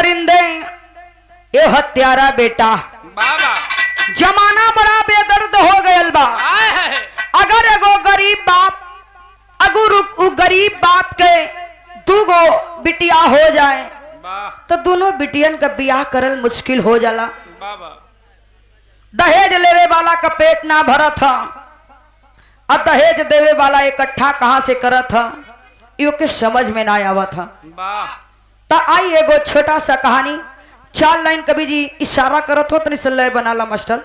परिंदे ये हत्यारा बेटा बाबा जमाना बड़ा बेदर्द हो गयल बा। अगर एगो गरीब बाप अगर उ गरीब बाप के दूगो बिटिया हो जाए तो दोनों बिटियन का ब्याह करल मुश्किल हो जाला। बाबा दहेज लेवे वाला का पेट ना भरत था और दहेज देवे वाला इकट्ठा कहाँ से करत था यो के समझ में ना आवत था। तो आई एगो छोटा सा कहानी 4 लाइन कवि जी इशारा करत हो तनी सल्लय बनाला मास्टर।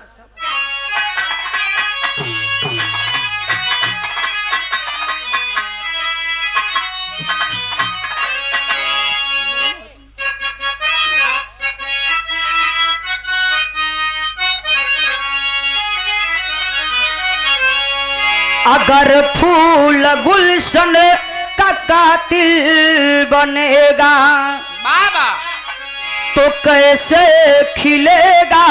अगर फूल गुलशन का कातिल बनेगा बाबा तो कैसे खिलेगा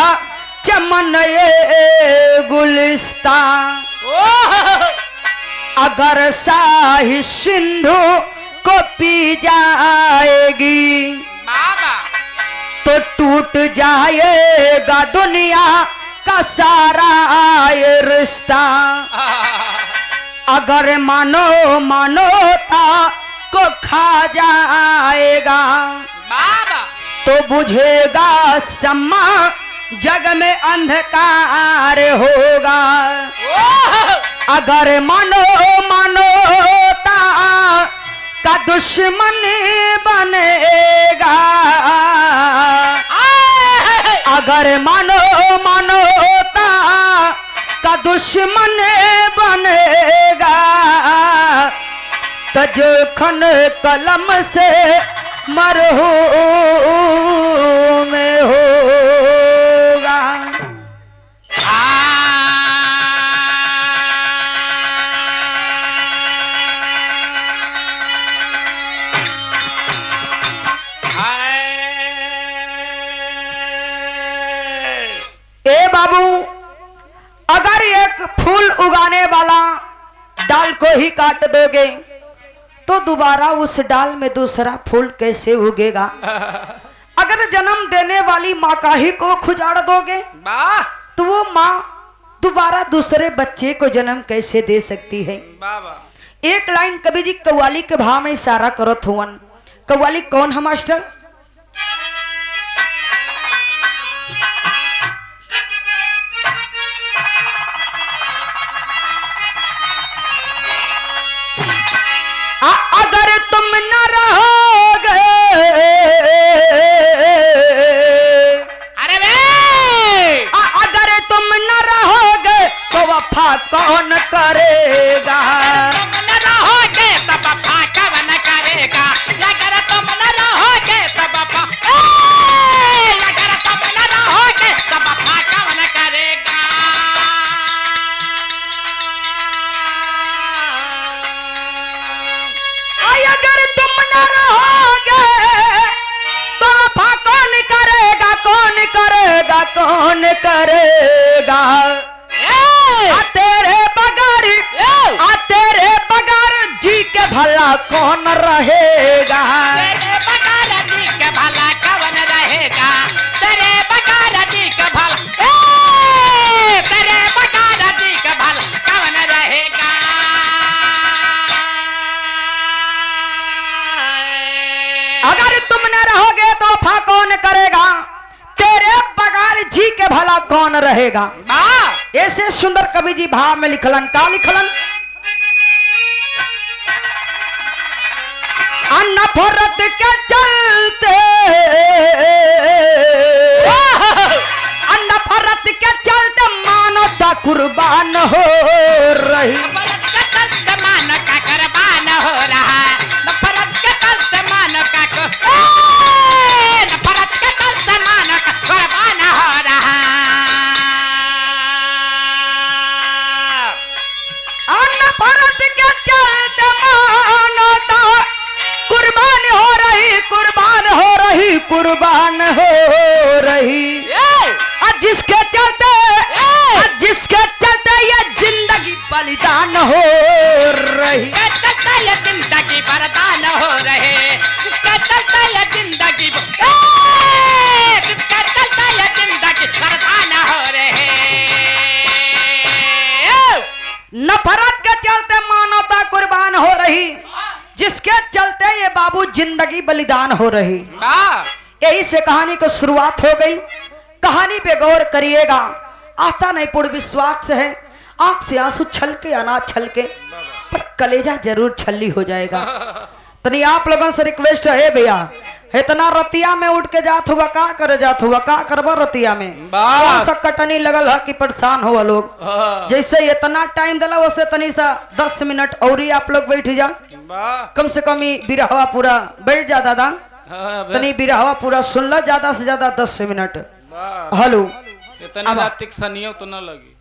चमन ये गुलिस्तान। अगर शाही सिंधु को पी जाएगी बाबा तो टूट जाएगा दुनिया का सारा ये रिश्ता। अगर मानवता को खा जाएगा बाबा तो बुझेगा सम्मा जग में अंधकार होगा। अगर मानवता का दुश्मन बनेगा अगर मानवता का दुश्मन बनेगा तो जोखन कलम से मरहूम होगा। ए बाबू अगर एक फूल उगाने वाला डाल को ही काट दोगे तो दोबारा उस डाल में दूसरा फूल कैसे उगेगा। अगर जन्म देने वाली माँ का ही को खुजाड़ दोगे तो वो माँ दोबारा दूसरे बच्चे को जन्म कैसे दे सकती है। बाबा एक लाइन कवि जी कव्वाली के भाव में इशारा करत हुवन। कव्वाली कौन है मास्टर? अगर तुम न रहोगे अरे अगर तुम न रहोगे तो वफा कौन करेगा। तुम न रहोगे तो वफा कौन करेगा। अगर तुम न रहोगे तो वफा अगर तुम न रहोगे तो वफा कौन करेगा। अगर तुम न रहोगे तो वफा कौन करेगा कौन करेगा कौन करेगा। तेरे बगैर जी के भला कौन रहेगा। तेरे बगैर जी के भला कौन रहेगा। तेरे बगैर जी के भला तेरे बगैर जी के भला कौन रहेगा। अगर तुम न रहोगे तो वफा कौन करेगा। तेरे बगैर जी के भला कौन रहेगा। ऐसे सुंदर कवि जी भाव में लिखलन का लिखलन। नफरत के चलते नफरत के चलते मानवता कुर्बान हो रही। नफरत के चलते मानव का कुर्बान हो रहा। नफरत के चलते मानव का नफरत के चलते मानव का कुर्बान हो रहा। नफरत के चलते मानवता कुर्बान हो रही कुर्बान हो रही कुर्बान हो रही। जिसके चलते ये जिंदगी बलिदान हो रही। ये जिंदगी बलिदान हो रहे। जिसके चलते ये जिंदगी की बलिदान हो रही। वाह यही से कहानी को शुरुआत हो गई। कहानी पे गौर करिएगा, आशा नहीं पूर्ण विश्वास है, आंख से आंसू छलके अनाज छलके, पर कलेजा जरूर छल्ली हो जाएगा। तनी आप लोगों से रिक्वेस्ट है भैया, इतना रतिया में उठ के जात हुआ का करे जात हुआ का करबा रतिया में वाह। कौन सा कटनी लगल है कि परेशान हुआ लोग। जैसे इतना टाइम दिला वैसे तनी सा 10 मिनट और ही आप लोग बैठ जा, वाह कम से कम ही बिरहवा पूरा बैठ जा दादा, तनी बिरहवा पूरा सुन लो, ज्यादा से ज्यादा 10 मिनट। वाह हेलो इतनी रात तक सनियो तो न लगी।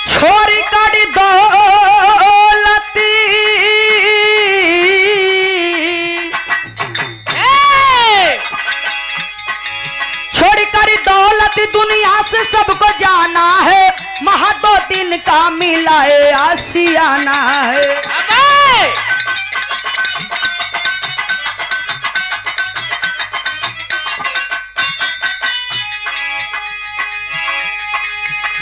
छोरी कड़ी दौलती छोरी कड़ी दौलती दुनिया से सबको जाना है, महा 2 दिन का मिला है आशियाना है। अबे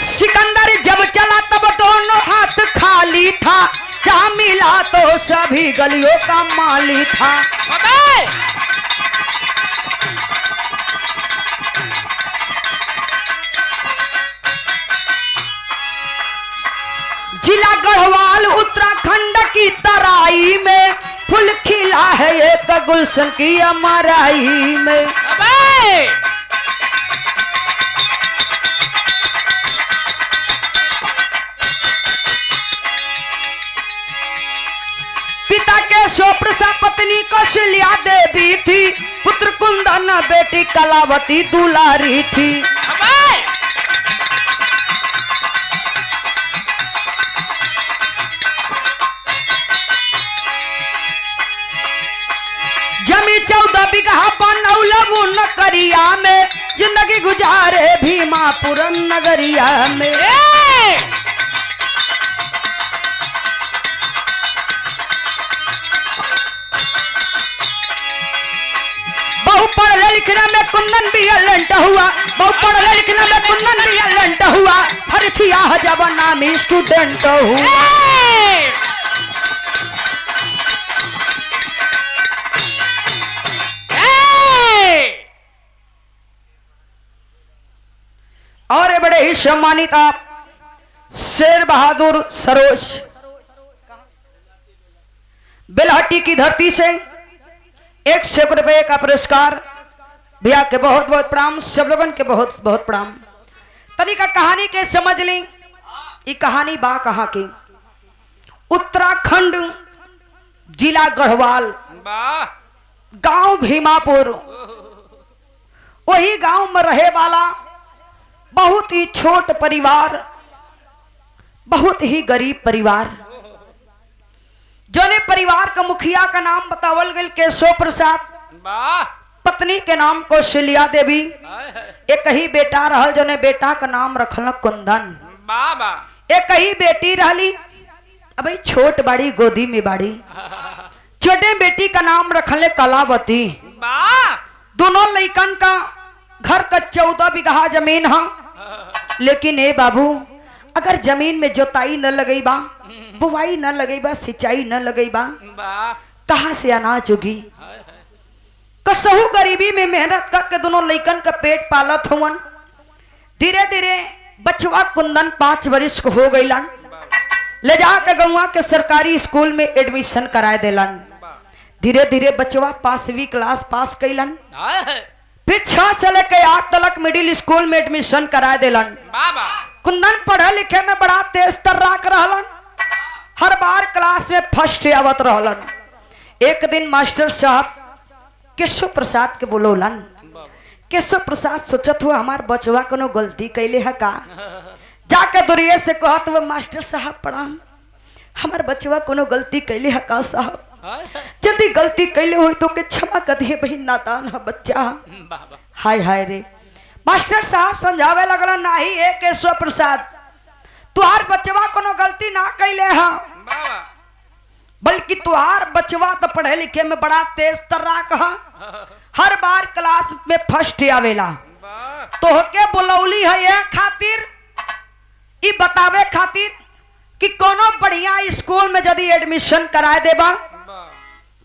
सिकंदर जब चला तब दोनों हाथ खाली था, जहाँ मिला तो सभी गलियों का माली था। अबे जिला गढ़वाल उत्तराखंड की तराई में, फूल खिला है एक गुलशन की अमराई में। अबे पिता के शोप्रसा पत्नी कौशल्या देवी थी, पुत्र कुंदन बेटी कलावती दुलारी थी। अबे जमी 14 बीघा बनौलू नगरिया में, जिंदगी गुजारे भीमापुर नगरिया में। बहु पढ़ने लिखने में कुंदन भी अलंट हुआ, बहु पढ़ने लिखने में कुंदन भी अलंट हुआ, हर थिया जब नामी स्टूडेंट हुआ। और ये बड़े ही सम्मानित आप शेर बहादुर सरोज बेलहट्टी की धरती से 100 रुपए का पुरस्कार, भैया के बहुत बहुत प्रणाम, सब लोगों के बहुत बहुत प्रणाम। तनिका कहानी के समझ ली, ये कहानी बा कहाँ की, उत्तराखंड जिला गढ़वाल, वाह गांव भीमापुर। वही गांव में रहे वाला बहुत ही छोट परिवार, बहुत ही गरीब परिवार। जोने परिवार का मुखिया का नाम बतावल गया केशव प्रसाद, वाह पत्नी के नाम कौशल्या देवी, एक ही बेटा रहल, जोने बेटा का नाम रखल कुंदन। वाह वाह एक ही बेटी रहली, अबे छोट बाड़ी गोदी में बाड़ी, छोटे बेटी का नाम रखले कलावती। वाह दोनों लइकन का घर का 14 बीघा जमीन है, लेकिन ए बाबू अगर जमीन में जोताई न लगई बा, बुवाई न लगई बा, सिंचाई न लगई बा, वाह कहाँ से अनाज उगी। कसहू गरीबी में मेहनत करके दोनों लइकन का पेट पालत हुवन। धीरे धीरे बचवा कुंदन 5 वर्ष को हो गईलन, ले जाकर गौवा के सरकारी स्कूल में एडमिशन कराए देलन। धीरे धीरे बचवा 5वीं क्लास पास कैलन, फिर 6 से लेकर 8 तक मिडिल स्कूल में एडमिशन कराए देलन। बाबा कुंदन पढ़े लिखे में बड़ा तेज तर्राक रहलन, हर बार क्लास में फर्स्ट आवत रहलन। एक दिन मास्टर साहब केशव प्रसाद के बोलोलन। केशव प्रसाद सोचत हुआ हमार बचवा कोनो गलती कैले है का, जाके दुरिये से कहत हुआ मास्टर साहब प्रणाम, हमार बचवा कोनो गलती कैले है का साहब, यदि गलती कैले हुई तो के क्षमा कर दिए, बहन नादान है बच्चा। हाय हाय रे। मास्टर साहब समझावे लगल, नाही ए केशव प्रसाद, तुहार बचवा कोनो गलती ना कैले है, बल्कि तुहार बचवा तो पढ़े लिखे में बड़ा तेज तर्राक है, हर बार क्लास में फर्स्ट आवेला। तोहके बुलौली है ये खातिर ई बतावे खातिर कि कोनो बढ़िया स्कूल में यदि एडमिशन कराए देबा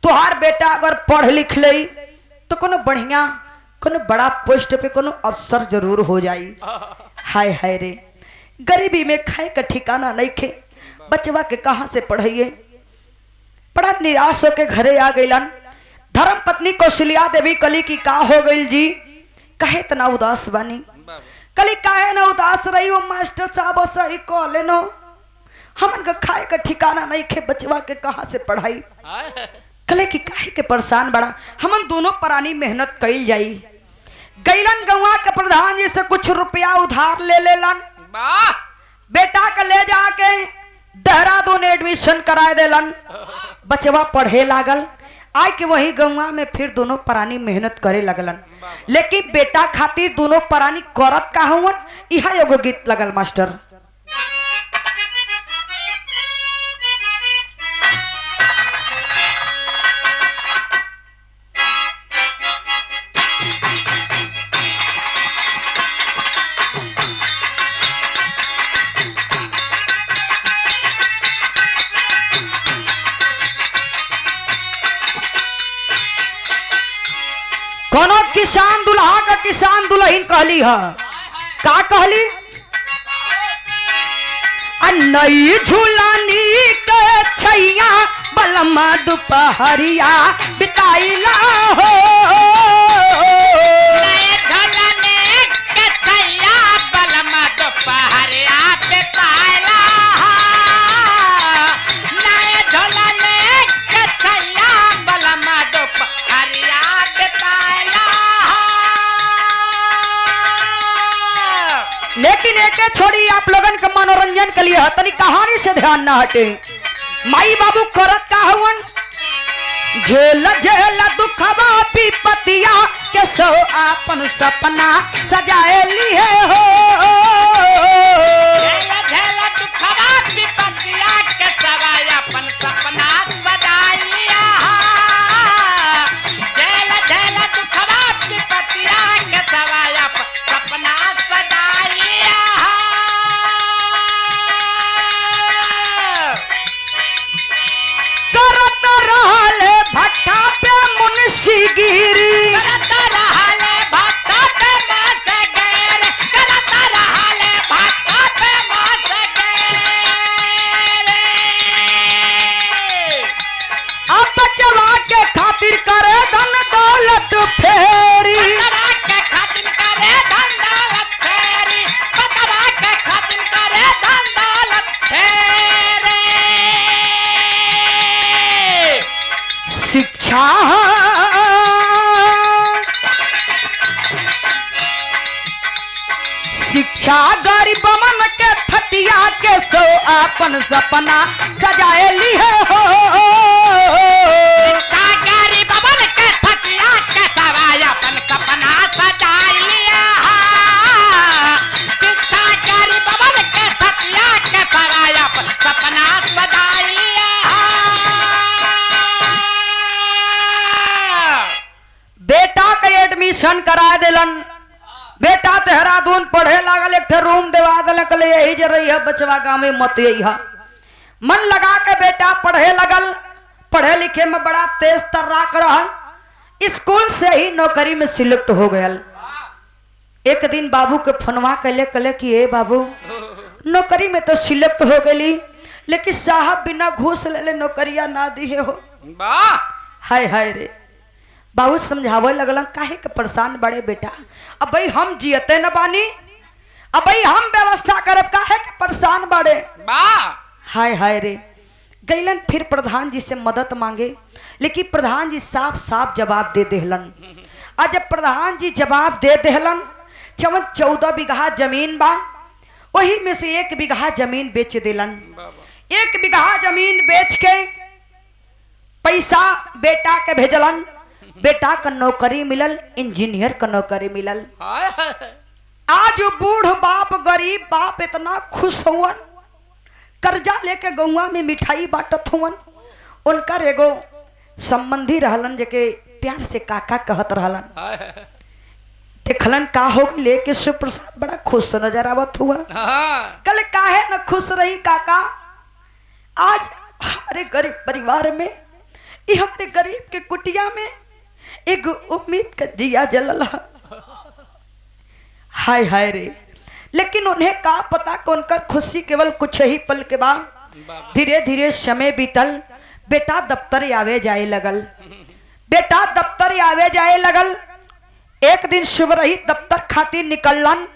तुहार बेटा अगर पढ़ लिख ले तो कोनो बढ़िया कोनो बड़ा पोस्ट पे कोनो अफसर जरूर हो जाई। हाय हाय रे, गरीबी में खाए का ठिकाना नहीं खे, बचवा के कहाँ से पढ़ाइए। बड़ा निराश होके घरे आ गईलन। धर्म पत्नी कौशल्या देवी कली की का हो गई जी, कहे इतना उदास बानी। कली काहे ना उदास रही हो मास्टर साहब, सही कहले नो, हमन का खाए का ठिकाना नहीं खे, बचवा के कहाँ से पढ़ाई। कले की काहे के परेशान बड़ा, हमन दोनों प्राणी मेहनत कईल जाई। गईलन गौवा के प्रधान जी से कुछ रुपया उधार ले लेलन, बेटा का ले जाके देहरादून एडमिशन कराए देलन। बचवा पढ़े लागल, आय के वही गौवा में फिर दोनों प्राणी मेहनत करे लगलन। लेकिन बेटा खातिर दोनों प्राणी करत का हवन, इहा एगो गीत लगल मास्टर। कोनो किसान दुल्हा का किसान दुल्हन कहली है, का कहली? नई झूलानी के छैया बलमा दोपहरिया बिताइला हो। नए झूलानी के छैया बलमा दोपहरिया बिताइला हो। नए झूलानी के छैया बलमा दोपहरिया बिताइला हो। लेकिन एक छोड़ी आप लोगन के मनोरंजन के लिए तनी कहानी से ध्यान ना हटे। माई बाबू करत का हवन, झेल झेल दुखवा विपतिया के सो आपन सपना सजाए लिए हो। झेल झेल दुखवा विपतिया के सवा अपन सपना सजाए लिया। झेल झेल दुखवा विपतिया के सवा अपन सपना सजाए लिया। करत रहले भट्ठा पे मुंशीगिरी, करत रहले भट्ठा पे मुंशीगिरी, करत रहले भट्ठा पे मुंशीगिरी। अब बचवा के खातिर करे धन दौलत फेरी। बचवा के खातिर करे धन दौलत फेरी, बचवा के खातिर करे धन दौलत फेरी। शिक्षा शिक्षा गरीब मन के थतिया के सो आपन सपना सजाए लिए हो। सागरी बबन के थकिया के सवाय अपन सपना सजाए लिया। सागरी बबन के थकिया के सवाय अपन सपना सजाए लिया। बेटा के एडमिशन करा दिलन, बेटा देहरादून पढ़े लागल, एक रूम देवा दिलक, यही जे रही है बचवा गाँव में मत यही। मन लगा के बेटा पढ़े लगल, पढ़े लिखे में बड़ा तेज तर्राक रहल, स्कूल से ही नौकरी में सिलेक्ट हो गयल। एक दिन बाबू के फोनवा कले कले कि ए बाबू नौकरी में तो सिलेक्ट हो गई, लेकिन साहब बिना घूस ले नौकरिया ना दिए हो। हाय हाय रे, बाबू समझावे लगलन, काहे के परेशान बड़े बेटा, अब भाई हम जियते न बानी, अब भाई हम व्यवस्था करब, काहे के परेशान बड़े। हाय हाय रे, गईलन फिर प्रधान जी से मदद मांगे, लेकिन प्रधान जी साफ साफ जवाब दे देहलन। आज जब प्रधान जी जवाब दे देहलन, 14 बीघा जमीन बा, वही में से 1 बीघा जमीन बेच दिलन। 1 बीघा जमीन बेच के पैसा बेटा के भेजलन, बेटा का नौकरी मिलल, इंजीनियर का नौकरी मिलल। आज बूढ़ बाप गरीब बाप इतना खुश हुवन, कर्जा लेके गौवा में मिठाई बांटत हुवन। उनकर एगो संबंधी रहलन जेके प्यार से काका कहत रहलन। देखलन का हो गई कि शिव प्रसाद बड़ा खुश नजर आवत हुआ। कल काहे न खुश रही काका, आज हमारे गरीब परिवार में, ये हमारे गरीब के कुटिया में एक उम्मीद का दिया जलल। हाय हाय रे, लेकिन उन्हें का पता कि उनकर खुशी केवल कुछ ही पल के बाद। धीरे धीरे समय बीतल, बेटा दफ्तर आवे जाए लगल, बेटा दफ्तर आवे जाए लगल। एक दिन शुभ रही दफ्तर खातिर निकलन,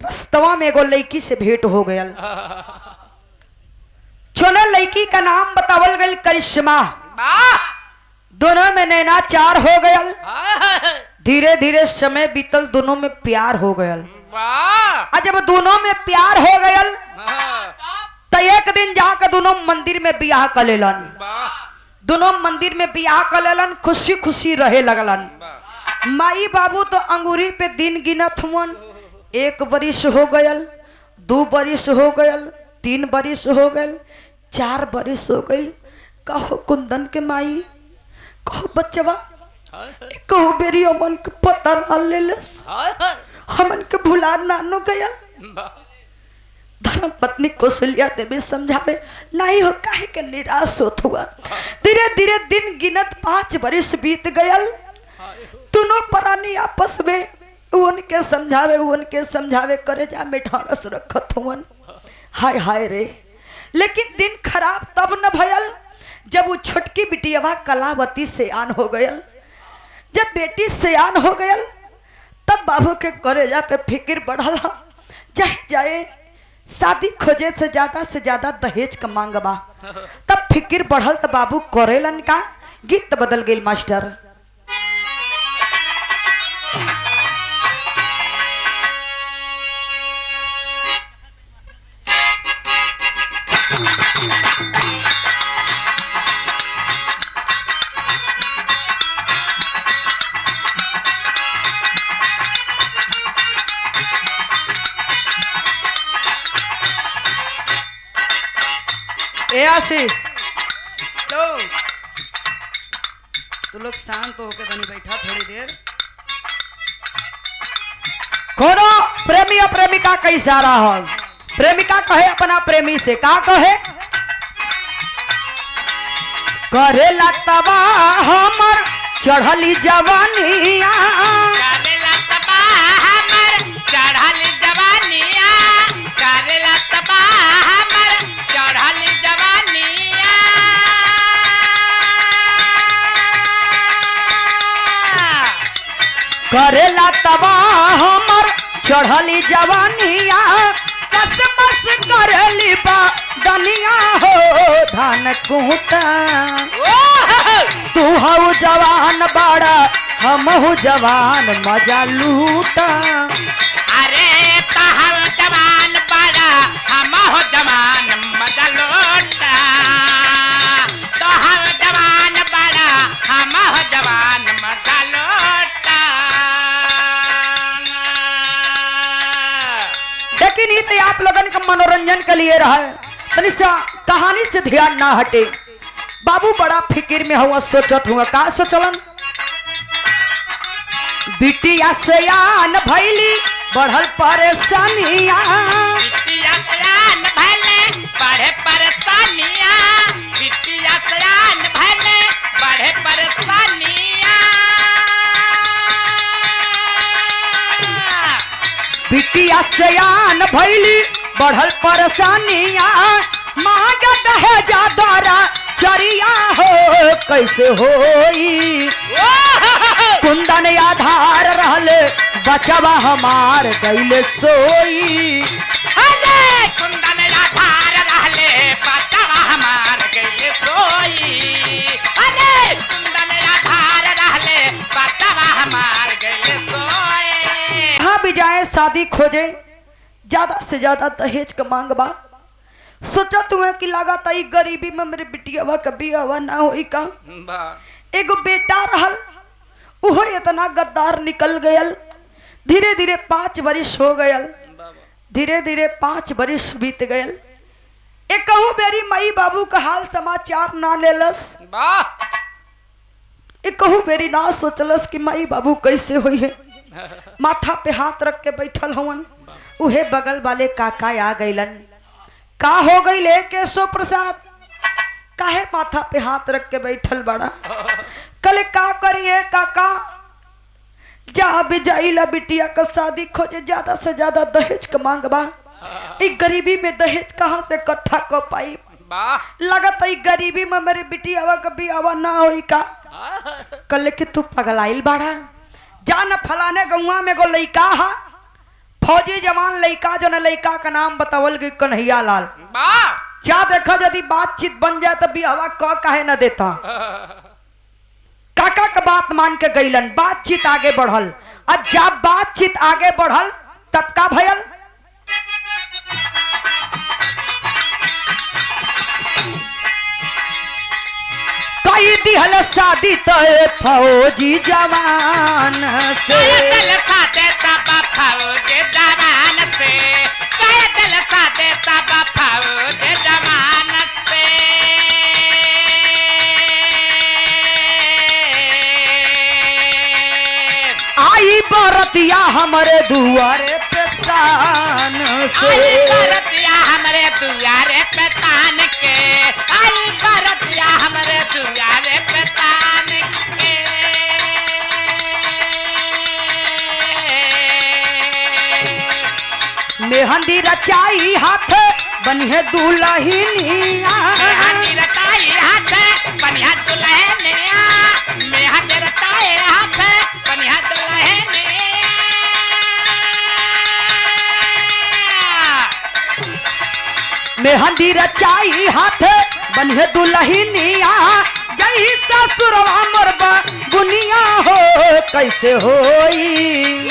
रस्तवा में एगो लड़की से भेंट हो गयल। चुने लड़की का नाम बतावल गई करिश्मा। दोनों में नैनाचार हो गयल। धीरे धीरे समय बीतल, दोनों में प्यार हो गयल। जब दोनों में प्यार हो गयल तो एक दिन जाकर दोनों मंदिर में ब्याह कर लेलन। दोनों मंदिर में ब्याह कर लेलन, खुशी खुशी रहे लगलन। माई बाबू तो अंगूरी पे दिन गिनत हुवन। 1 बरिस हो गयल, 2 बरिस हो गयल, 3 बरिस हो गयल, 4 बरिस हो गई। कहो कुंदन के माई, कहो बच्चवा, कहो बेरी अमन के पता ना लेलस, हमन के भुला नानो गयल। धर्म पत्नी कौशल्या देवी समझावे नहीं हो, काहे के निराश होत हुआ। धीरे धीरे दिन गिनत 5 बरिस बीत गयल। दोनों प्राणी आपस में उनके समझावे करे जा मिठास रखत हुवन। हाय हाय रे, लेकिन दिन खराब तब न भयल जब वो छोटकी बिटियावा कलावती सयान हो गयल। जब बेटी सयान हो गयल तब बाबू के करेजा पे फिक्र बढ़ला। चाहे जाए शादी खोजे से ज्यादा दहेज का मांगबा। तब फिक्र बढ़ल तो बाबू करेलन का। गीत बदल गई मास्टर। ए आशीष, तू लोग शांत होकर बनी बैठा थोड़ी देर। कोनो प्रेमी और प्रेमिका का इशारा है। प्रेमिका कहे अपना प्रेमी से, का कहे? करेला तबाह हमर चढ़ली जवानिया, करेला तबाह हमर चढ़ली जवानिया, करेला तबाह हमर चढ़ली जवानिया। करेला तबाह हमर चढ़ली जवानिया, कसमस करेली बा दनिया हो धान कुटा। तू हऊ जवान बाड़ा, हम हूँ जवान मजा लूटा। अरे तहर जवान बाड़ा, हम हो जवान मजा लूटा। तहर जवान बाड़ा, हम हो जवान मजा लूटा। लेकिन ये तो आप लोगन का मनोरंजन के लिए रहा है, तनी सा कहानी से ध्यान ना हटे। बाबू बड़ा फिक्र में हुआ, सोचत हुआ का सोचलन। बिटिया सयान भैली बढ़ल परेशानिया, बिटिया सयान भैले बढ़े परेशानिया, बिटिया सयान भैले बढ़े परेशानिया। बिटिया सयान भैली बढ़ल परेशानिया, मांग दहेजा द्वारा चरिया हो कैसे होई। कुंदन आधार रहले बचवा हमार गईले सोई। अरे कुंदन आधार रहले बचवा हमार गईले सोई। अरे कुंदन आधार रहले बचवा हमार गईले सोई। हाँ भी जाए शादी खोजे, ज्यादा से ज्यादा दहेज का मांगबा। सोचा तुम्हें कि लगा था गरीबी में मेरे बिटिया कभी हवा ना होई का। एगो बेटा रहल, उहो इतना गद्दार निकल गयल। धीरे धीरे 5 बरिस हो गयल, धीरे धीरे 5 बरिस बीत गयल। एक कहूँ बेरी मई बाबू का हाल समाचार ना लेलस। कहू बेरी ना सोचलस कि माई बाबू कैसे होई है। माथा पे हाथ रख के बैठल हवन। उहे बगल वाले काका आ गइलन। का हो गई ले केशव प्रसाद, काहे माथा पे हाथ रख के बैठल बड़ा? कले का करिए काका, जहाँ भी जाइला बिटिया का शादी खोजे, ज्यादा से ज्यादा दहेज का मांग बा। इस गरीबी में दहेज कहाँ से इकट्ठा कर पाई? लगत है गरीबी में मेरी बिटिया कभी आवा ना होई का। कले कि तू पगलाइल बाड़ा, जान फलाने गौवा में गो लइका हा, फौजी जवान लइका, जो न लइका का नाम बतावल गई कन्हैया लाल। क्या देखा यदि बातचीत बन जाए तो बिहवा काहे न देता। काका का बात मान के गईलन, बातचीत आगे बढ़ल। और जब बातचीत आगे बढ़ल तब का भयल? कई दिहल शादी तय फौजी जवान से, आई बरतिया हमारे दुआरे पे तान से, हमारे दुआरे पे तान के, आई बरतिया हमारे दुआरे पे तान के। मेहंदी रचाई हाथ बनिए दुल्हनिया, मेहंदी रचाई हाथ बनिया दुल्हनिया, मेहंदी रचाई हाथ बनिया दुल्हनिया। मेहंदी रचाई हाथ बनिए दुल्हनिया, जही ससुरवा मरबा बुनिया हो कैसे होई?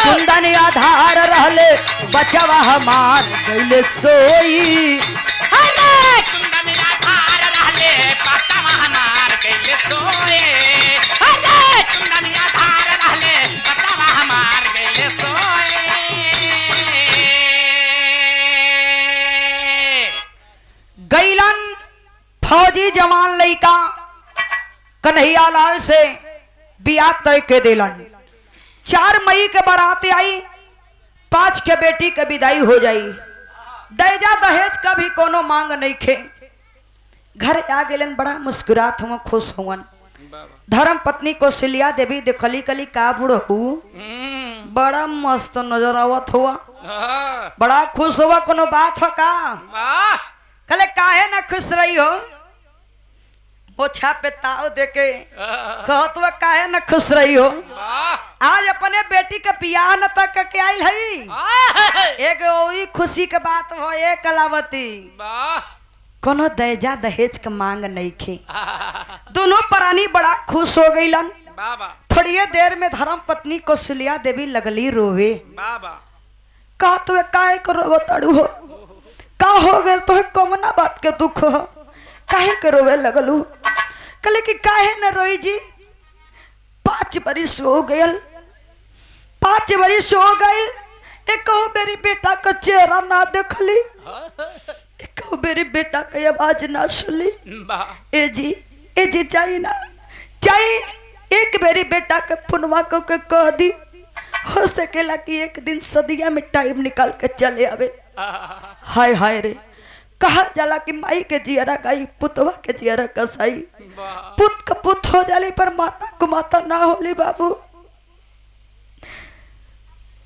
कुंदन आधार रहले बचवा हमार गइले सोई। अरे कुंदन आधार रहले बचवा हमार गइले सोए, अरे कुंदन आधार रहले बचवा हमार गइले सोए। गईलन फौजी जवान लइका कन्हैया लाल से बियाह तय के दिलन। 4 मई के बारात आई, 5 के बेटी के विदाई हो जाई। दहेजा दहेज का भी कोनो मांग नहीं खे। घर आ गेलन, बड़ा मुस्कुरात हुआ, खुश हुवन। धर्म पत्नी कौशल्या देवी देखली कली का बुढ़ऊ बड़ा मस्त नजर आवत हुआ, बड़ा खुश हुआ। कोनो बात हो का? कले काहे ना खुश रही हो? मोछा पे ताव देके कहत हुआ काहे ना खुश रही हो? आज अपने बेटी के बियाह न तक के आइल हई, एक ओही खुशी के बात हो। ए कलावती, कोनो दहेजा दहेज के मांग नहीं खे। दोनों प्राणी बड़ा खुश हो गईलन। थोड़ी देर में धर्म पत्नी कौशल्या देवी लगली रोवे। कहत हुए काहे को रोवताड़ू हो? का हो गए तो कमना बात के दुख हो, काहे के रोवे लगलू? कले कि काहे न रोई जी, 5 बरिस हो गयल, 5 बरिस हो गए। एक मेरी बेटा का चेहरा ना देखली, एक मेरी बेटा का आवाज ना सुनली। ए जी चाहिए ना चाहिए, एक मेरी बेटा के पुनवा को के कह दी, हो सकेला कि एक दिन सदिया में टाइम निकाल के चले आवे। हाय हाय रे, कहा जाला कि माई के जियरा गाई पुतवा के जियरा कसाई। पुत का पुत हो जाली पर माता को माता ना होली बाबू।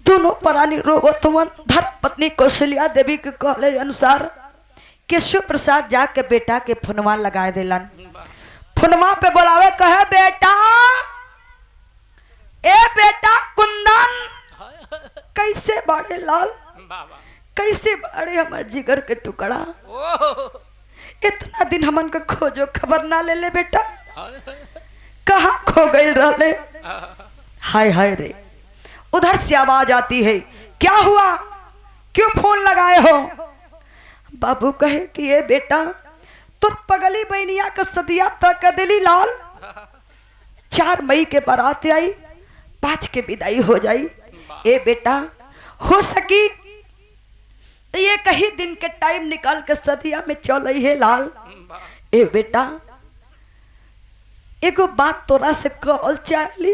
दोनों प्राणी रोवत हुआ। धर्म पत्नी कौशल्या देवी के कहले अनुसार केशव प्रसाद जाके बेटा के फुनवा लगा दिलन। फुनवा पे बोलावे, कहे बेटा, ए बेटा कुंदन, कैसे बाड़े लाल, कैसे बाड़े हमारे जिगर के टुकड़ा? इतना दिन हमन का खोजो खबर ना ले ले बेटा, कहाँ खो गए रहले? हाय हाय रे। उधर से आवाज आती है, क्या हुआ, क्यों फोन लगाए हो? बाबू कहे कि ये बेटा तुर पगली बहनिया का सदिया तक दिली लाल। 4 मई के बारात आई, 5 के विदाई हो जाई। ए बेटा, हो सकी ये कहीं दिन के टाइम निकाल के सदिया में चल है लाल। ए बेटा, एगो बात तोरा से कहल चाहली,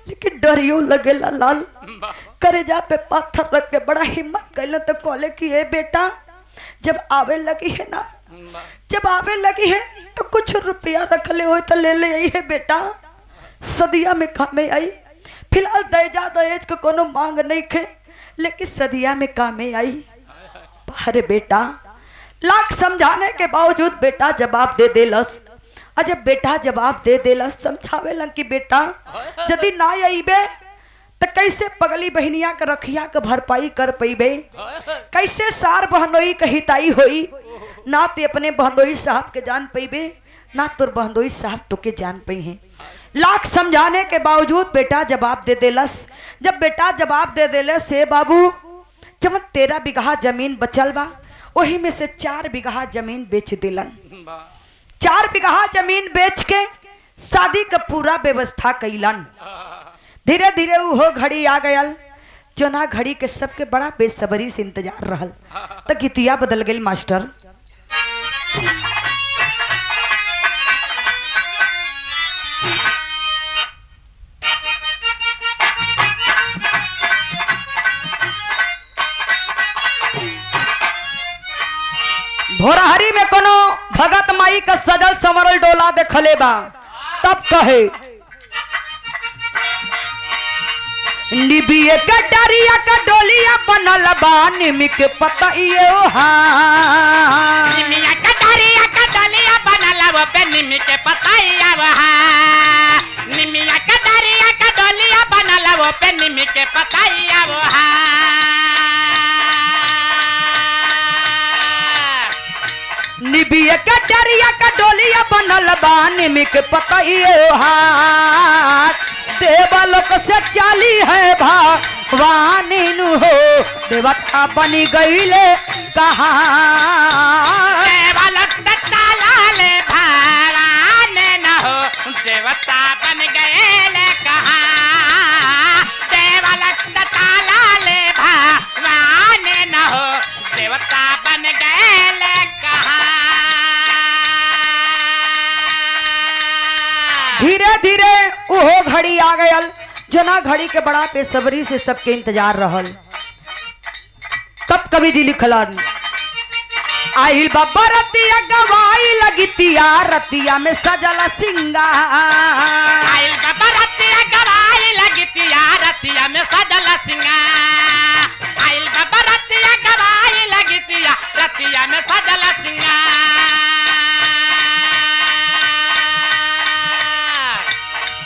लेकिन डरियो लगेला लाल। करेजा पे पत्थर रख के बड़ा हिम्मत कैल तो कहले कि ए बेटा जब आवे लगी है ना, जब आवे लगी है तो कुछ रुपया रख ले हो तो ले ले आई है बेटा, सदिया में कामे आई। फिलहाल दहेजा दहेज को कोनो मांग नहीं खे, लेकिन सदिया में कामे आई। अरे बेटा लाख समझाने के बावजूद बेटा जवाब दे देलस। जब बेटा जवाब दे देलस समझावे लन कि बेटा यदि ना आईबे तो कैसे पगली बहनिया के रखिया के भरपाई कर पैबे, कैसे सार बहनोई के हिताई होई। ना ते अपने बहनोई साहब के जान पैबे, ना तुर बहनोई साहब तो के जान पई हैं। लाख समझाने के बावजूद बेटा जवाब दे देलस। जब बेटा जवाब दे देलस से बाबू जब 13 बीघा जमीन बचल बा वही में से 4 बीघा जमीन बेच दिलन। 4 बीघा जमीन बेच के शादी का पूरा व्यवस्था कैलन। धीरे धीरे वो घड़ी आ गयल जो ना घड़ी के सबके बड़ा बेसब्री से इंतजार रहल। तो गीतिया बदल गई मास्टर। भोरहरी में कोनो भगत माई का सजल समरल डोला देखले बा, तब कहे निबिये का डरिया का डोलिया बनल बा निमिक पतइयो हां, निमिया का डरिया का डोलिया बनल वो पे निमिक पतइया हां, निमिया का डरिया का डोलिया बनल वो पे निमिक पतइया हां। निबिये का डरिया का डोलिया बनल बा निमिक पतइयो हां, देवलोक से चाली है भवानी नु हो देवता बनी गईले कहा, देवलोक से चालाले भवानी न हो देवता बन गए कहा, देवलोक से चालाले भवानी न हो देवता बन गए कहा। धीरे धीरे ओहो घड़ी आ गयल जना घड़ी के बड़ा बेसब्री से सबके इंतजार रहल। तब कवि जी लिखलन आइल बाबा रतिया गवाई लगितिया रतिया में सजल सिंगार, आइल बाबा रतिया गवाई लगितिया रतिया में सजल सिंगार, आइल बाबा रतिया गवाई लगितिया रतिया में सजल सिंगार,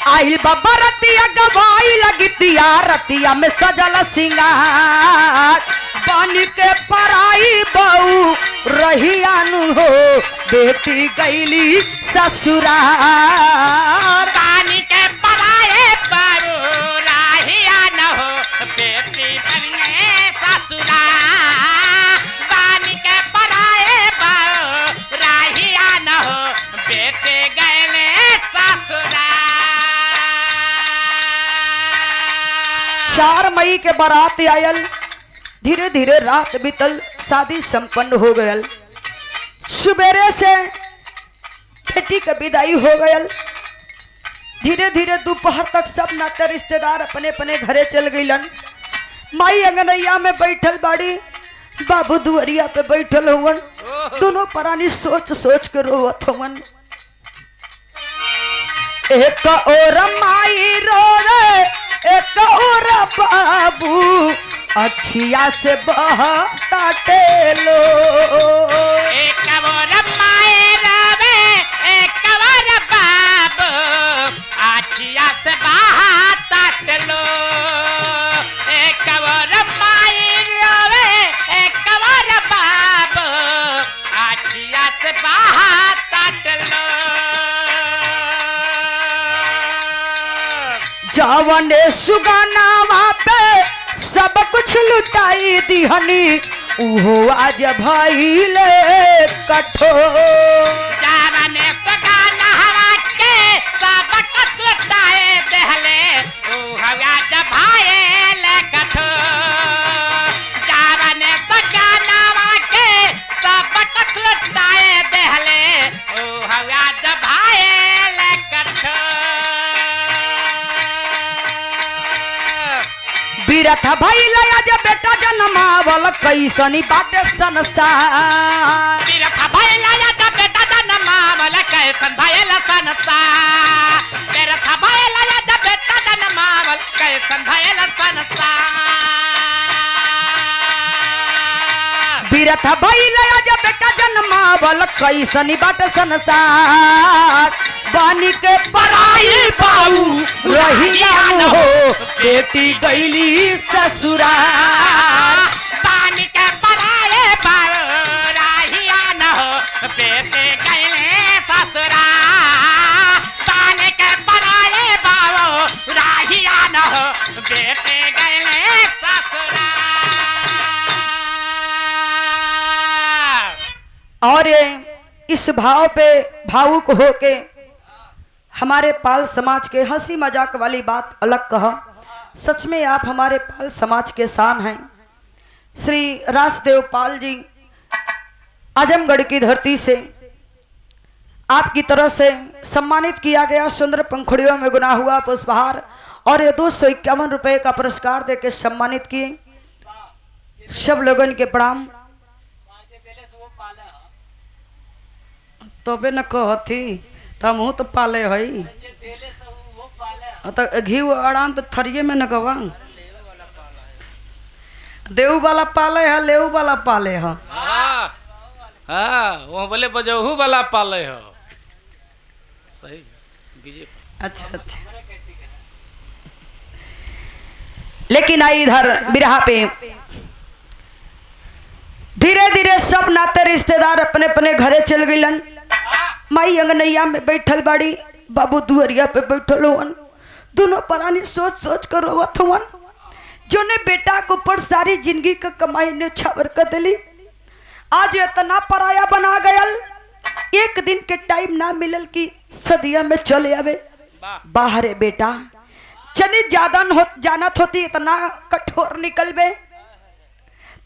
आइल बाबा रतिया गवाई लगितिया रतिया में सजल सिंगार, पानी के पराई बहू रहियानु हो बेटी गईली ससुरार, पानी के पराए बहू रहिया न हो बेटी बन गए ससुरार, पानी के पराए बहू रहिया न हो बेटे गए ससुरार। 4 मई के बारात आयल। धीरे धीरे रात बीतल, शादी संपन्न हो गयल। सुबेरे से बेटी का विदाई हो गयल। धीरे धीरे दोपहर तक सब नाते रिश्तेदार अपने अपने घरे चल गईलन। माई अंगनैया में बैठल बाड़ी, बाबू दुआरिया पे बैठल हुवन। दोनों प्राणी सोच सोच के रोवत हुवन। एक और माई रोवे एक और बाबू अखिया से बहता टेलो, एक और माए रवे एक और बाबू आखिया से बहता टेलो, एक और माए रवे एक और बाबू आखिया से बहता टेलो। जावने सुगाना वहाँ पे सब कुछ लुटाई दिहनी उहो आज भइले कठोर, जावने सुगाना हवा के सब कुछ लुटाए देहले उहो आज भइले कठोर, जावने सुगाना हवा के सब कुछ लुटाए देहले उहो आज भइले कठोर। बीरथ भइला जब बेटा जन्मावल कैसनी बाटे संसार बीरथ भइला जब बेटा जन्मावल कैसन भइल संसार बीरथ भइला जब बेटा जन्मावल कैसन भइल संसार बीरथ भइला जब बेटा जन्मावल कैसनी बाटे संसार बानी के पराई बाऊ रहिया हो बेटी गईली ससुराल पानी के पराए बाऊ रहिया न हो बेटे गईले ससुराल पानी के पराए बाऊ रहिया न हो बेटे गईले ससुराल। और इस भाव पे भावुक होके हमारे पाल समाज के हंसी मजाक वाली बात अलग कहा, सच में आप हमारे पाल समाज के शान हैं। श्री राजदेव पाल जी आजमगढ़ की धरती से आपकी तरफ से सम्मानित किया गया। सुंदर पंखुड़ियों में गुना हुआ पुष्पहार और ये 251 रुपए का पुरस्कार देकर सम्मानित किए। सब लोगों के प्रणाम। तबे न कहती तमहू तो पाले हई तो घी अड़ान तो थरिये में न गवा देव वाला पाले है लेव वाला पाले है। हाँ वो बोले बजहू वाला पाले हो सही बीजेपी। अच्छा अच्छा लेकिन आई इधर बिरहा पे धीरे धीरे सब नाते रिश्तेदार अपने अपने घरे चल गइलन। माई अंगनैया में बैठल बाड़ी, बाबू दुअरिया पे बैठल हुवन। दोनों परानी सोच सोच कर रोवत हुवन जो ने बेटा को ऊपर सारी जिंदगी का कमाई ने छावर कर दिली। आज इतना पराया बना गयल, एक दिन के टाइम ना मिलल कि सदिया में चले आवे। बाहरे बेटा चनी ज्यादा जानत होती इतना कठोर निकल बे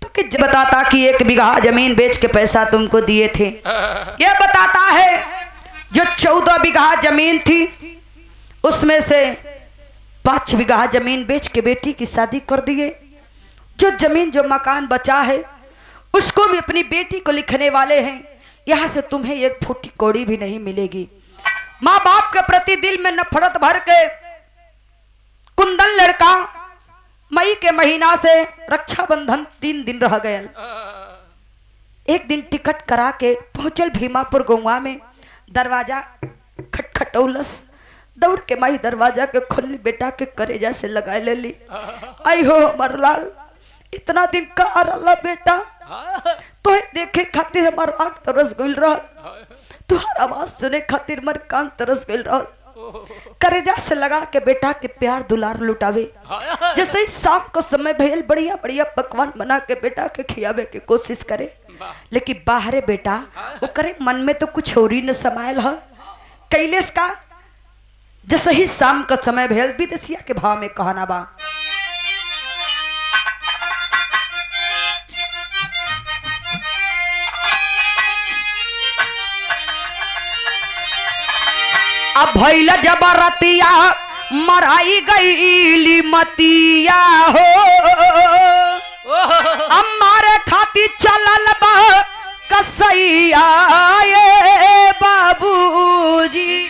तो कि बताता कि 1 बीघा जमीन बेच के पैसा तुमको दिए थे। ये बताता है जो 14 बीघा जमीन थी उसमें से 5 बीघा जमीन बेच के बेटी की शादी कर दिए। जो जमीन जो मकान बचा है उसको भी अपनी बेटी को लिखने वाले हैं। यहाँ से तुम्हें 1 फूटी कौड़ी भी नहीं मिलेगी। माँ बाप के प्रति दिल में नफरत भर के कुंदन लड़का मई के महीना से रक्षाबंधन 3 दिन रह गया। एक दिन टिकट करा के पहुंचल भीमापुर गौवा में। दरवाजा खटखटौलस, दौड़ के माई दरवाजा के खोली, बेटा के करेजा से लगा ले ली। आई हो हमार लाल, इतना दिन का रहा बेटा, तो देखे खातिर हमार आँख तरस गइल रहा, तुहार आवाज सुने खातिर हमार कान तरस गइल रहा। करेजा से लगा के बेटा के प्यार दुलार लुटावे। जैसे ही शाम को समय भइल बढ़िया बढ़िया पकवान बना के बेटा के खियावे के कोशिश करे, लेकिन बाहरे बेटा वो करे मन में तो कुछ और ही न समायल है। कैलेश का जैसे ही शाम का समय भइल विदेशिया के भाव में कहना बा, अब भैला जबरतिया मराई गईली मतिया हो, हमारे खाती चलल बा कसैया ये बाबूजी।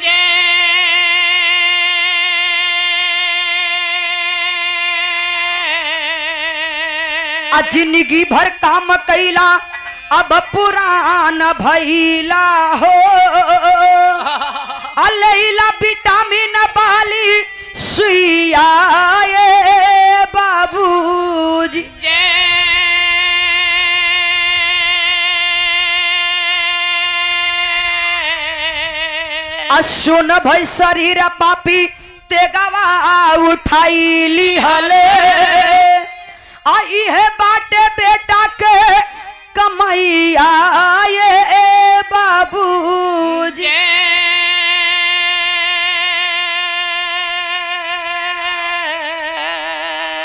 जिंदगी भर काम कैला अब पुरान भैला हो, अलैला विटामिन वाली सुइया ये बाबूजी। सुन भई शरीर पापी ते गवा उठाईली हले, आई है बाटे बेटा के कमैया ये बाबूजी।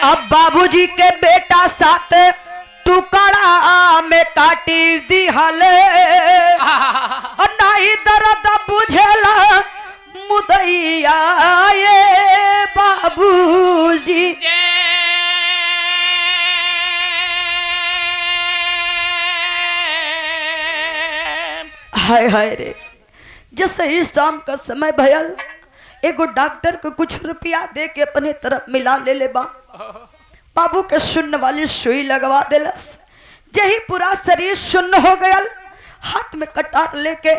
अब बाबूजी के बेटा 7 टुकड़ा में काटी दी हले, और नहीं दर्द बुझेला मुदैया ये बाबूजी। हाय हाय रे, जैसे ही शाम का समय भयल एगो डॉक्टर को कुछ रुपया दे के अपने तरफ मिला ले बा। बाबू के शून्य वाली सुई लगवा देलस। यही पूरा शरीर शून्य हो गया। हाथ में कटार लेके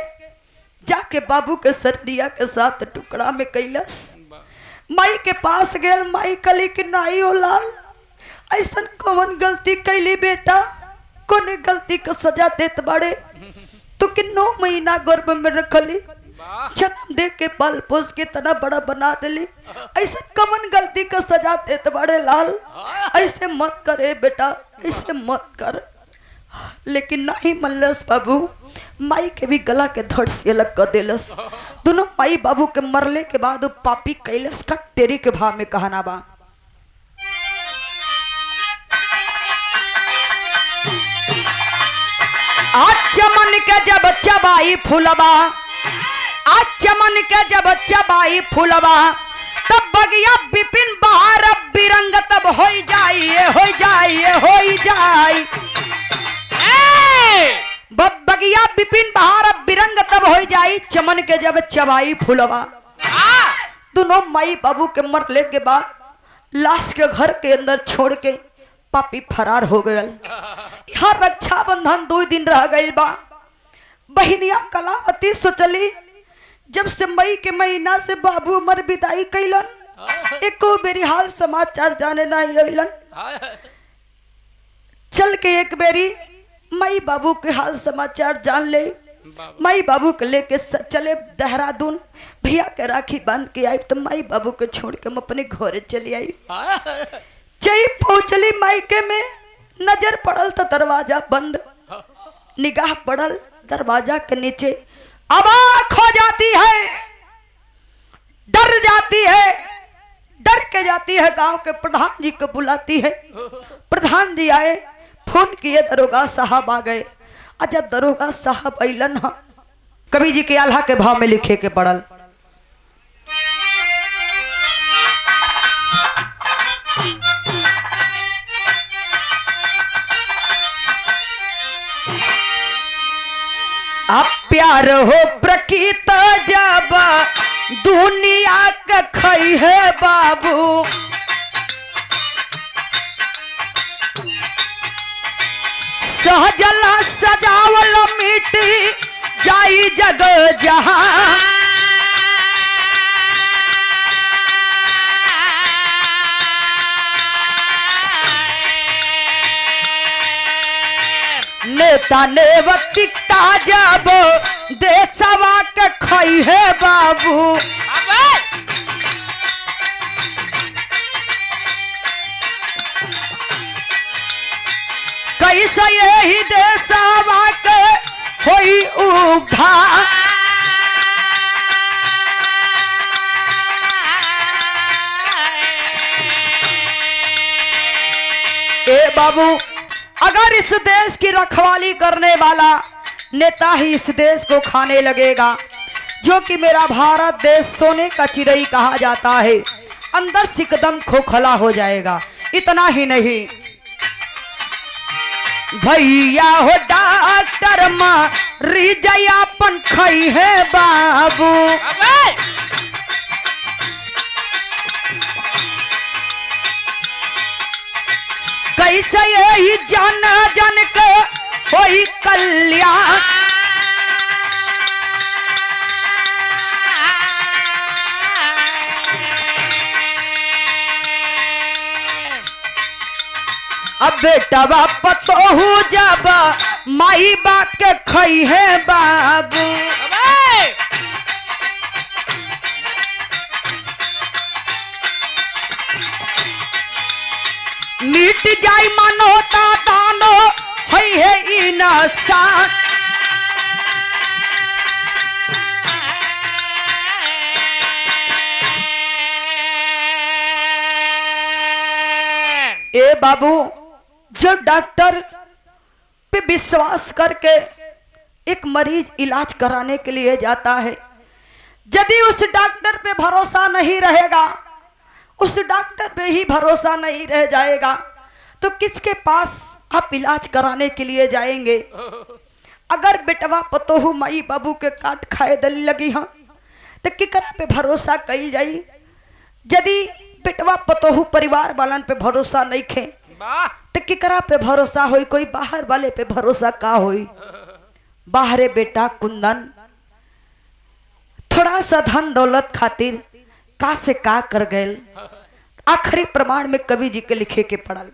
जाके बाबू के सरदिया के साथ टुकड़ा में कैलस। माई के पास गए। माई कली कि नाई हो लाल, ऐसा कौन गलती कैली बेटा, कोने गलती का सजा देत बाड़े। तो कि 9 महीना गर्भ में रखली, जन्म दे के पाल पोस के तना बड़ा बना दिली, ऐसा कमन गलती का सजा देत बड़े लाल। ऐसे मत करे बेटा, ऐसे मत कर। लेकिन नहीं मनलस बाबू, माई के भी गला के धड़ से अलग कर देलस। दोनों माई बाबू के मरले के बाद पापी कैलस का टेरी के भाव में कहना बा। आज चमन के जब चबाई फुलबा, आज चमन के जब चबाई फुलबा, तब बगिया बिपिन बहार बिरंग तब हो जाइए हो जाइए हो जाई। बगिया बिपिन बहार बिरंग तब हो जाई, चमन के जब चबाई फुलबा। दोनों माई बाबू के मरले के बाद लाश के घर के अंदर छोड़ के पापी फरार हो गया। यहाँ रक्षाबंधन 2 दिन रह गई बा। बहनिया कलावती सोचली जब से मई के महीना से बाबू हमार विदाई कैलन, एको बेरी हाल समाचार जाने नहीं अलन। चल के एक बेरी मई बाबू के हाल समाचार जान ले। मई बाबू के लेके चले देहरादून, भैया के राखी बांध के आई। तो मई बाबू के छोड़ के हम अपने घरे चली आई। जय पहुंचली मायके में, नजर पड़ल तो दरवाजा बंद, निगाह पड़ल दरवाजा के नीचे। अबाक हो जाती है, डर जाती है, डर के जाती है। गांव के प्रधान जी को बुलाती है। प्रधान जी आए, फोन किए, दरोगा साहब आ गए। और जब दरोगा साहब अलन ह, कवि जी के आल्हा के भाव में लिखे के पड़ल। आप प्यार हो प्रकृत जब दुनिया के खई है बाबू, सहजला सजावल मिट्टी जाई जग जहां। नेता नेवतिकता जब देशवा के खई है बाबू, कैसे यही देशवा के होई उद्धार। ए बाबू, अगर इस देश की रखवाली करने वाला नेता ही इस देश को खाने लगेगा, जो कि मेरा भारत देश सोने का चिड़ई कहा जाता है, अंदर से एकदम खोखला हो जाएगा। इतना ही नहीं भैया हो डॉक्टर मारी जयापन खई है बाबू। कैसे यही जन जन के होई कल्याण। अब बेटा बाप तो हूँ जब माई बाप के खई है बाबू। मिट जाई मनोता दानो होई है इंसान। ए बाबू, जो डॉक्टर पे विश्वास करके एक मरीज इलाज कराने के लिए जाता है, यदि उस डॉक्टर पे भरोसा नहीं रहेगा, उस डॉक्टर पे ही भरोसा नहीं रह जाएगा, तो किसके पास आप इलाज कराने के लिए जाएंगे। अगर बेटवा पतोहू माई बाबू के काट खाए दली लगी हाँ तो केकरा पे भरोसा कई जाई। यदि बेटवा पतोहू परिवार वालन पे भरोसा नहीं खे वाह तो केकरा पे भरोसा होई, कोई बाहर वाले पे भरोसा का होई। बाहरे बेटा कुंदन थोड़ा सा धन दौलत खातिर का से का कर गए, आखिरी प्रमाण में कवि जी के लिखे के पड़ल।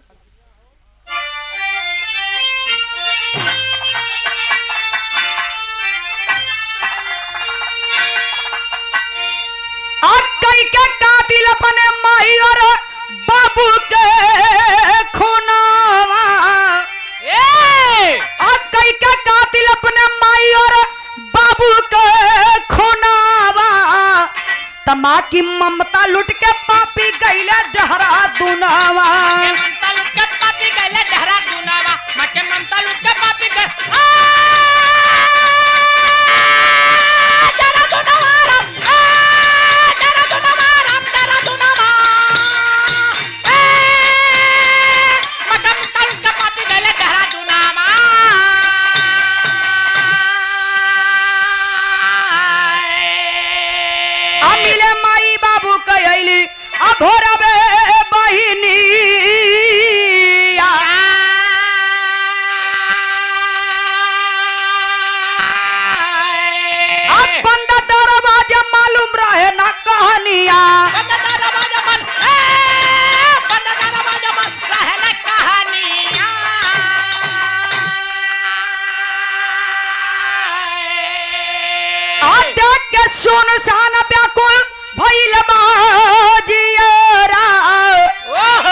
के कातिल अपने माई और बाबू के खूनावा, कई के कातिल अपने माई और बाबू के खूनावा, तमा की ममता लुट के पापी गईले देहरादूनवा। ममता लुट के पापी गईले देहरादूनवा, मके ममता लुट के पापी गए भोरबे बहिनी बंद दरवाजा मालूम रहे ना कहानिया, देख के सुनसान व्याकुल भइल बाजियारा,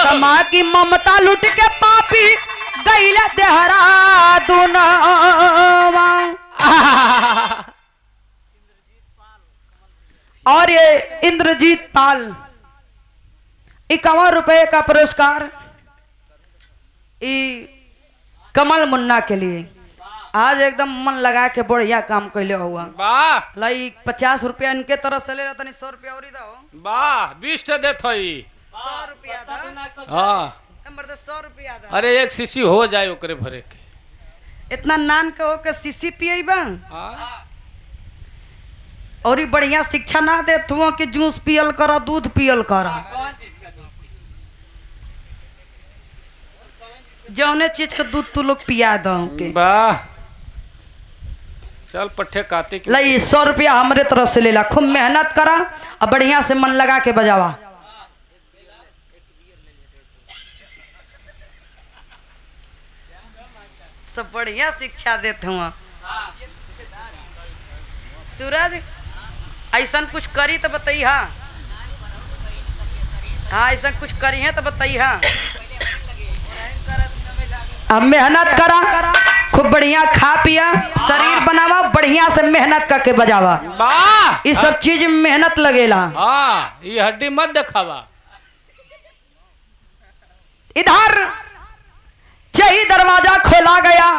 तमा की ममता लुट के पापी गईले देहरादूनवा। और ये इंद्रजीत पाल 51 रुपए का पुरस्कार कमल मुन्ना के लिए। आज एकदम मन लगा के बढ़िया काम कैले हुआ। वाह लाइक 50 रुपया इनके तरफ से ले रहा, 100 रुपया और दो। वाह 20 दे थई 100 रुपया था। हाँ नंबर तो 100 रुपया था। अरे एक शीशी हो जाए ओकरे भरे के। इतना नान कहो के सीसी पियबा हाँ और ही बढ़िया शिक्षा ना दे तुम कि जूस पियल करा, दूध पियल करा। जौने चीज का दूध तू लोग पिया दो के। वाह चल पट्टे काते की लई 100 रुपया हमारे तरफ से ले ला, खूब मेहनत करा और बढ़िया से मन लगा के बजावा। सब बढ़िया शिक्षा देते हुआ। सूरज ऐसा कुछ करी तो बताई। हाँ हाँ ऐसा कुछ करी है तो बताई। हाँ अब मेहनत करा, खूब बढ़िया खा पिया, शरीर बनावा, बढ़िया से मेहनत करके बजावा। वाह ये सब चीज में मेहनत लगेला। हाँ ये हड्डी मत दिखावा। इधर यही दरवाजा खोला गया,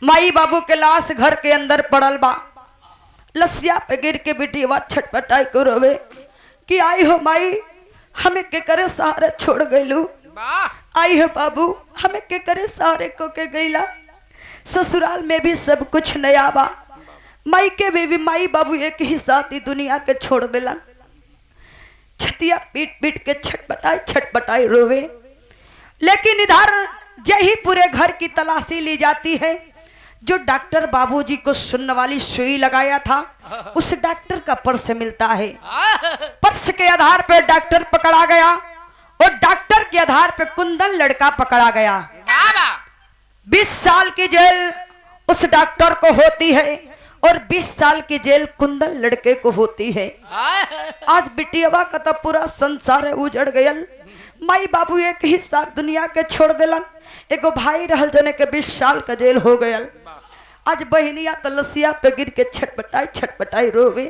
माई बाबू के लाश घर के अंदर पड़ल बा। लसिया पे गिर के बिटिया छटपटाई को रोवे कि आई हो माई, हमें के करे सहारे छोड़ गईलू। वाह आई है बाबू, हमें के करे सहारे को के गईला। ससुराल में भी सब कुछ नया बा, माई के भी माई बाबू एक ही साथ ही दुनिया के छोड़ दिलन। छतिया पीट पीट के छटपटाई रोवे। लेकिन इधर यही पूरे घर की तलाशी ली जाती है। जो डॉक्टर बाबूजी को सुनने वाली सुई लगाया था, उस डॉक्टर का पर्स मिलता है। पर्स के आधार पर डॉक्टर पकड़ा गया और डॉक्टर के आधार पर कुंदन लड़का पकड़ा गया। 20 साल की जेल उस डॉक्टर को होती है और 20 साल की जेल कुंदन लड़के को होती है। आज बिटियावा का तो पूरा संसार उजड़ गयल। माई बाबू एक ही साथ दुनिया के छोड़ दिलन। एगो भाई रहल जने के 20 साल का जेल हो गयल। आज बहनिया तलसिया पे गिर के छटपटाई रोवे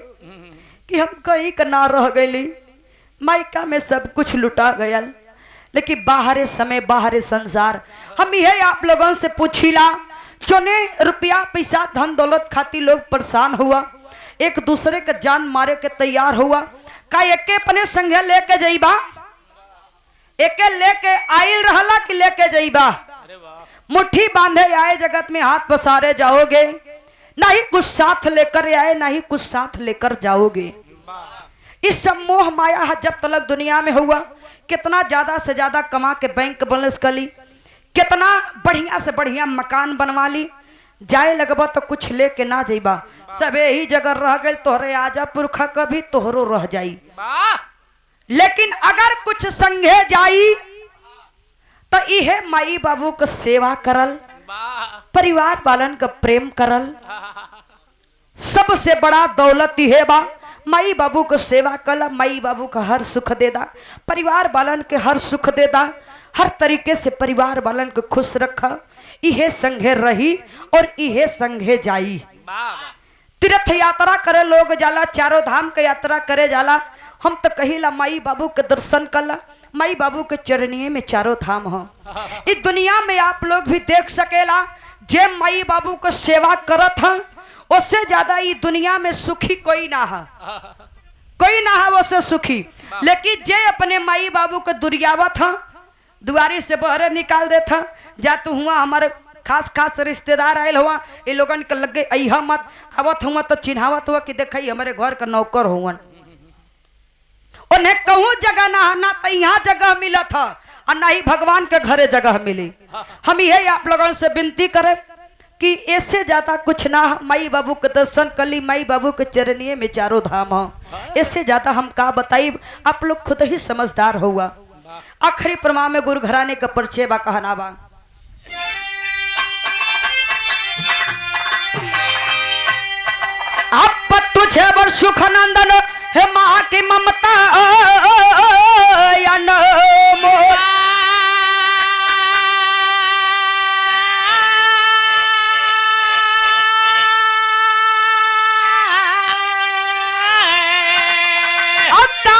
कि हम कहीं का ना रह गईली। मायका में सब कुछ लुटा गयल, लेकिन बाहरे समय बाहरे संसार। हम यही आप लोगों से पूछिला, जोने रुपया पैसा धन दौलत खातिर लोग परेशान हुआ, एक दूसरे के जान मारे के तैयार हुआ। का एके अपने संगे लेके जाइबा, एके लेके आइल रहला कि लेके जाइबा। मुट्ठी बांधे आए जगत में हाथ पसारे जाओगे, ना ही कुछ साथ लेकर आए ना ही कुछ साथ लेकर जाओगे। इस सब मोह माया जब तलक दुनिया में हुआ, कितना ज्यादा से ज्यादा कमा के बैंक बैलेंस कर ली, कितना बढ़िया से बढ़िया मकान बनवा ली, जाए लगबा तो कुछ लेके ना जाइबा, सब यही जगह रह गए, तोहरे आजा पुरखा कभी तोहरो रह जाई। लेकिन अगर कुछ संगे जाई तो इहे माई बाबू का सेवा करल, परिवार वालन का प्रेम करल, सबसे बड़ा दौलत इहे बा। माई बाबू को सेवा कला, माई बाबू का हर सुख दे दा, परिवार वालन के हर सुख दे दा, हर तरीके से परिवार वालन को खुश रखा। इहे संगे रही और इहे संगे जाई। तीर्थ यात्रा करे लोग जाला, चारों धाम के यात्रा करे जाला। हम तो कहिला माई बाबू के दर्शन कला, माई बाबू के चरणिए में चारों धाम हो। इस दुनिया में आप लोग भी देख सकेला, जे माई बाबू को सेवा करत हैं उससे ज्यादा ये दुनिया में सुखी कोई ना है, कोई ना है उससे सुखी। लेकिन जे अपने माई बाबू को दुरियावत हैं, दुआरी से बहरे निकाल देता, जा तू हुआ हमारे खास खास रिश्तेदार आयल हुआ, ये लोगन के लगे अहा मत, आवत हुआ तो चिन्हावत हुआ कि देखा हमारे घर का नौकर हुआ। उन्हें कहूँ जगह ना तो यहाँ जगह मिला था और ना ही भगवान के घरे जगह मिली। हम यही आप लोगों से विनती करें कि इससे ज्यादा कुछ ना, माई बाबू के दर्शन कर ली, माई बाबू के चरणिए में चारों धाम हो। इससे ज्यादा हम का बताई, आप लोग खुद ही समझदार हुआ। आखिरी प्रमाण में गुरु घराने का परिचय बा, कहना बा अब तुझे बर सुख नंदन है माँ की ममता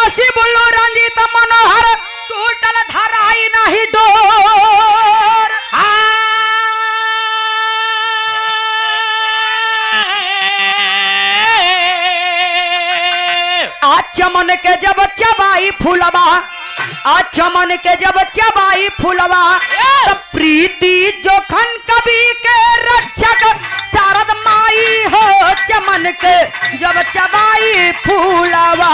काशी बोलो रंजित मनोहर टूटल धराई नहीं डोर। आज चमन के जब चबाई फूलवा, आज चमन के जब चबाई फूलवा, तब प्रीति जोखन कवि के रक्षक शारद माई हो। चमन के जब चबाई फूलवा,